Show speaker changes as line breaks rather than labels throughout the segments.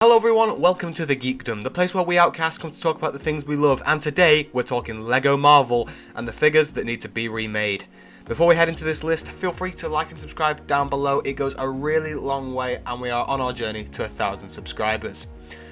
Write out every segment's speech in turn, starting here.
Hello everyone, welcome to The Geekdom, the place where we outcasts come to talk about the things we love, and today we're talking LEGO Marvel and the figures that need to be remade. Before we head into this list, feel free to like and subscribe down below. It goes a really long way and we are on our journey to 1,000 subscribers.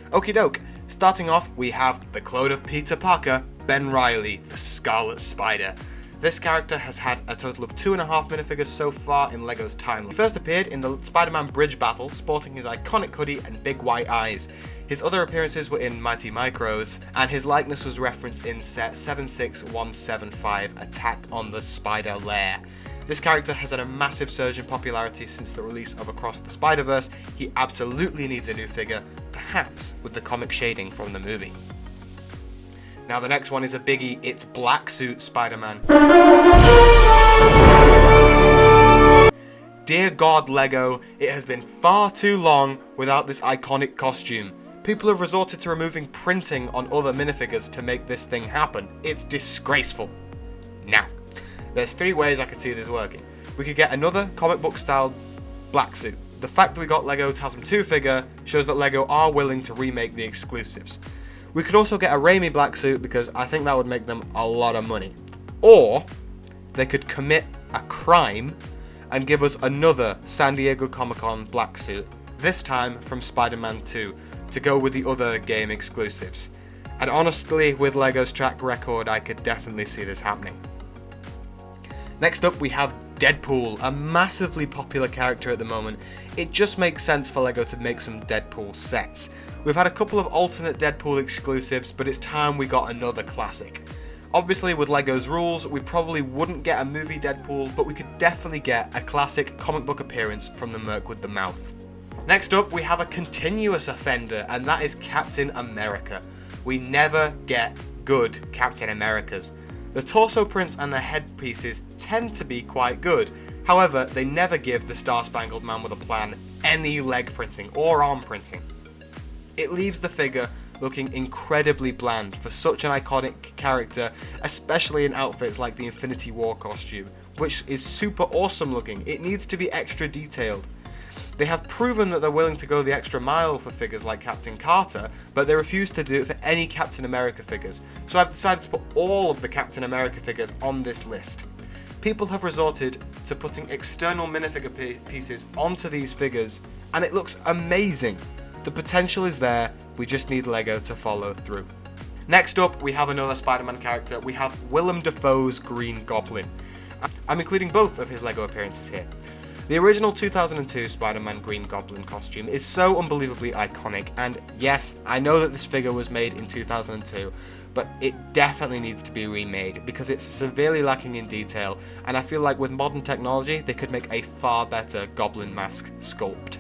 Okie doke, starting off we have the clone of Peter Parker, Ben Reilly, the Scarlet Spider. This character has had a total of 2.5 minifigures so far in LEGO's timeline. He first appeared in the Spider-Man Bridge battle, sporting his iconic hoodie and big white eyes. His other appearances were in Mighty Micros, and his likeness was referenced in set 76175, Attack on the Spider Lair. This character has had a massive surge in popularity since the release of Across the Spider-Verse. He absolutely needs a new figure, perhaps with the comic shading from the movie. Now the next one is a biggie, it's Black Suit Spider-Man. Dear God LEGO, it has been far too long without this iconic costume. People have resorted to removing printing on other minifigures to make this thing happen. It's disgraceful. Now, there's 3 ways I could see this working. We could get another comic book style black suit. The fact that we got LEGO TASM 2 figure shows that LEGO are willing to remake the exclusives. We could also get a Remade black suit because I think that would make them a lot of money. Or they could commit a crime and give us another San Diego Comic-Con black suit, this time from Spider-Man 2, to go with the other game exclusives. And honestly, with LEGO's track record, I could definitely see this happening. Next up, we have Deadpool, a massively popular character at the moment. It just makes sense for LEGO to make some Deadpool sets. We've had a couple of alternate Deadpool exclusives, but it's time we got another classic. Obviously, with LEGO's rules, we probably wouldn't get a movie Deadpool, but we could definitely get a classic comic book appearance from the Merc with the Mouth. Next up, we have a continuous offender, and that is Captain America. We never get good Captain Americas. The torso prints and the headpieces tend to be quite good. However, they never give the Star-Spangled Man with a Plan any leg printing or arm printing. It leaves the figure looking incredibly bland for such an iconic character, especially in outfits like the Infinity War costume, which is super awesome looking. It needs to be extra detailed. They have proven that they're willing to go the extra mile for figures like Captain Carter, but they refuse to do it for any Captain America figures, so I've decided to put all of the Captain America figures on this list. People have resorted to putting external minifigure pieces onto these figures, and it looks amazing. The potential is there, we just need LEGO to follow through. Next up, we have another Spider-Man character. We have Willem Dafoe's Green Goblin. I'm including both of his LEGO appearances here. The original 2002 Spider-Man Green Goblin costume is so unbelievably iconic, and yes, I know that this figure was made in 2002, but it definitely needs to be remade because it's severely lacking in detail, and I feel like with modern technology they could make a far better Goblin mask sculpt.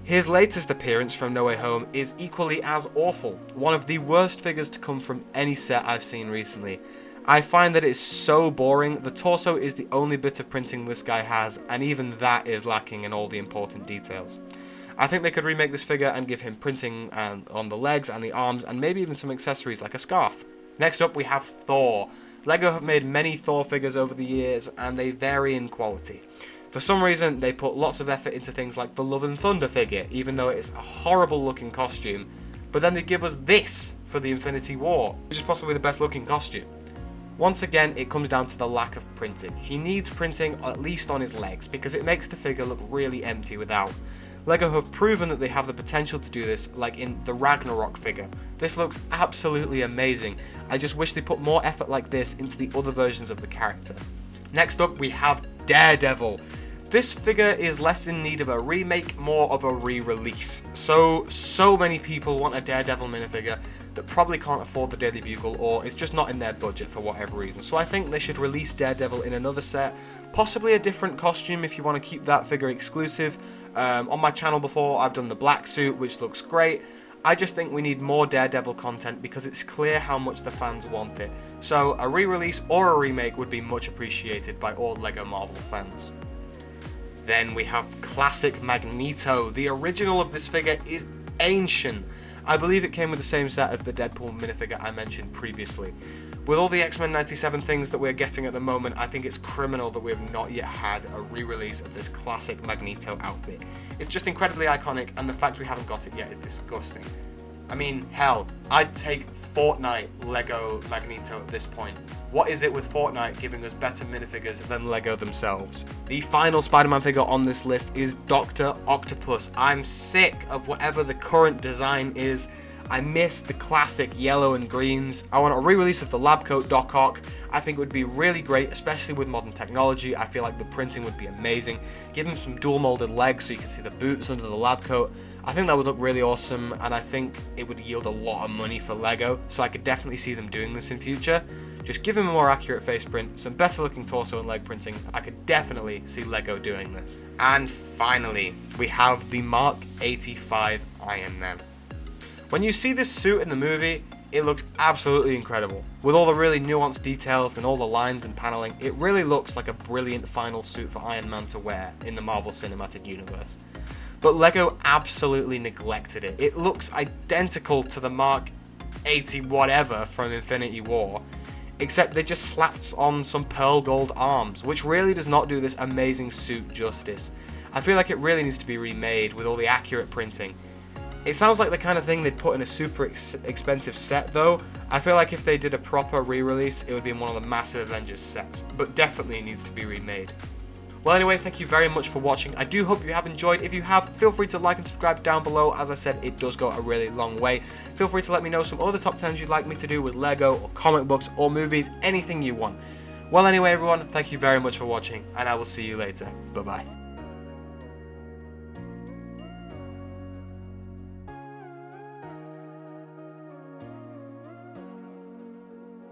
His latest appearance from No Way Home is equally as awful, one of the worst figures to come from any set I've seen recently. I find that it's so boring. The torso is the only bit of printing this guy has, and even that is lacking in all the important details. I think they could remake this figure and give him printing on the legs and the arms, and maybe even some accessories like a scarf. Next up we have Thor. LEGO have made many Thor figures over the years, and they vary in quality. For some reason, they put lots of effort into things like the Love and Thunder figure, even though it's a horrible looking costume, but then they give us this for the Infinity War, which is possibly the best looking costume. Once again, it comes down to the lack of printing. He needs printing at least on his legs because it makes the figure look really empty without. LEGO have proven that they have the potential to do this, like in the Ragnarok figure. This looks absolutely amazing. I just wish they put more effort like this into the other versions of the character. Next up, we have Daredevil. This figure is less in need of a remake, more of a re-release. So many people want a Daredevil minifigure that probably can't afford the Daily Bugle, or it's just not in their budget for whatever reason. So I think they should release Daredevil in another set, possibly a different costume if you want to keep that figure exclusive. On my channel before, I've done the black suit, which looks great. I just think we need more Daredevil content because it's clear how much the fans want it. So a re-release or a remake would be much appreciated by all LEGO Marvel fans. Then we have classic Magneto. The original of this figure is ancient. I believe it came with the same set as the Deadpool minifigure I mentioned previously. With all the X-Men 97 things that we're getting at the moment, I think it's criminal that we have not yet had a re-release of this classic Magneto outfit. It's just incredibly iconic, and the fact we haven't got it yet is disgusting. I mean, hell, I'd take Fortnite Lego Magneto at this point. What is it with Fortnite giving us better minifigures than Lego themselves? The final Spider-Man figure on this list is Dr. Octopus. I'm sick of whatever the current design is. I miss the classic yellow and greens. I want a re-release of the lab coat Doc Ock. I think it would be really great, especially with modern technology. I feel like the printing would be amazing. Give him some dual molded legs so you can see the boots under the lab coat. I think that would look really awesome, and I think it would yield a lot of money for Lego, so I could definitely see them doing this in future. Just give him a more accurate face print, some better looking torso and leg printing. I could definitely see Lego doing this. And finally, we have the Mark 85 Iron Man. When you see this suit in the movie, it looks absolutely incredible. With all the really nuanced details and all the lines and paneling, it really looks like a brilliant final suit for Iron Man to wear in the Marvel Cinematic Universe. But Lego absolutely neglected it. It looks identical to the Mark 80 whatever from Infinity War, except they just slapped on some pearl gold arms, which really does not do this amazing suit justice. I feel like it really needs to be remade with all the accurate printing. It sounds like the kind of thing they'd put in a super expensive set though. I feel like if they did a proper re-release, it would be in one of the massive Avengers sets, but definitely needs to be remade. Well anyway, thank you very much for watching. I do hope you have enjoyed. If you have, feel free to like and subscribe down below. As I said, it does go a really long way. Feel free to let me know some other top 10s you'd like me to do with Lego or comic books or movies, anything you want. Well anyway everyone, thank you very much for watching, and I will see you later. Bye bye.